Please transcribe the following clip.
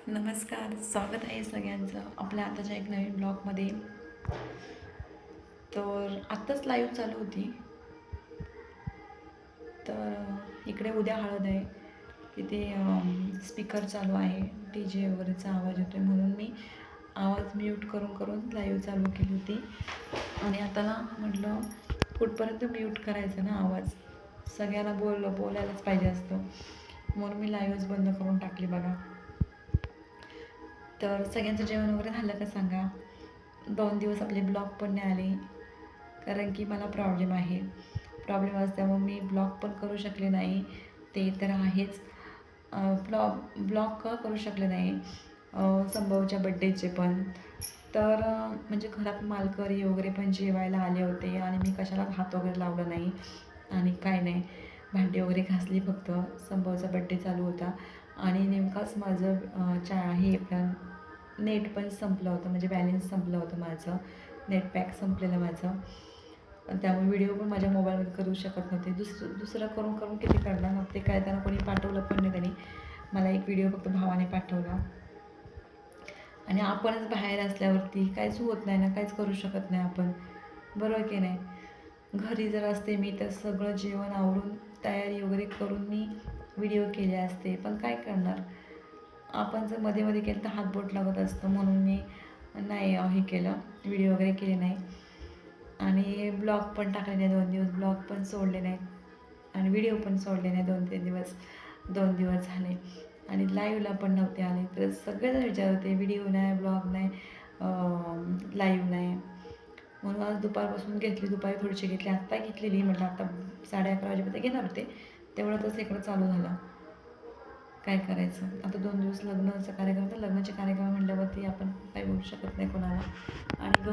नमस्कार, स्वागत आहे सगळ्यांचं आपल्या आताच्या एक नवीन ब्लॉगमध्ये. तर आत्ताच लाईव्ह चालू होती. तर इकडे उद्या हळद आहे. तिथे स्पीकर चालू आहे, डी जे वगैरेचा आवाज येतो आहे, म्हणून मी आवाज म्यूट करून करून लाईव्ह चालू केली होती. आणि आता ना म्हटलं कुठपर्यंत म्यूट करायचं ना आवाज, सगळ्यांना बोलायलाच पाहिजे असतं, म्हणून मी लाईव्हच बंद करून टाकली बघा. तर सगळ्यांचं जेवण वगैरे झालं का सांगा. 2 दिवस आपले ब्लॉग पण नाही आले, कारण की मला प्रॉब्लेम असल्यामुळे मी ब्लॉग पण करू शकले नाही. ते तर आहेच. ब्लॉग का करू शकले नाही संभवच्या बड्डेचे पण. तर म्हणजे घरात मालकरी वगैरे पण जेवायला आले होते आणि मी कशाला हात वगैरे लावलं नाही आणि काय नाही, भांडी वगैरे घासली फक्त. संभवचा बड्डे चालू होता आणि नेमकाच माझं हे पण नेट पण संपलं होतं, म्हणजे बॅलेन्स संपलं होतं माझं, नेट पॅक संपलेलं माझं. त्यामुळे व्हिडिओ पण माझ्या मोबाईलमध्ये करू शकत नव्हते. दुसरं करून करून किती करणार ना. ते काय त्यांना कोणी पाठवलं पण नाही. त्यांनी मला एक व्हिडिओ फक्त भावाने पाठवला. आणि आपणच बाहेर असल्यावरती काहीच होत नाही ना, काहीच करू शकत नाही आपण, बरोबर की नाही. घरी जर असते मी तर सगळं जेवण आवरून तयारी वगैरे करून मी व्हिडिओ केले असते, पण काय करणार. आपण जर मध्ये मध्ये केलं तर हातबोट लागत असतं, म्हणून मी नाही हे केलं, व्हिडिओ वगैरे केले नाही. आणि ब्लॉग पण टाकले नाही 2 दिवस, ब्लॉग पण सोडले नाहीत आणि व्हिडिओ पण सोडले नाही 2 दिवस झाले. आणि लाईव्हला पण नव्हते आले. तर सगळेजण विचारत होते व्हिडिओ नाही, ब्लॉग नाही, लाईव्ह नाही. म्हणून आज दुपारपासून दुपारी थोडीशी घेतली, आत्ता घेतलेली. म्हटलं आता 11:30 वाजेपर्यंत घेणार होते, तेवढ्यातच इकडं चालू झालं. काय करायचं आता. 2 दिवस लग्नाचा कार्यक्रम, तर लग्नाचे कार्यक्रम म्हटल्यावरती आपण काही बोलू शकत नाही कोणाला. आणि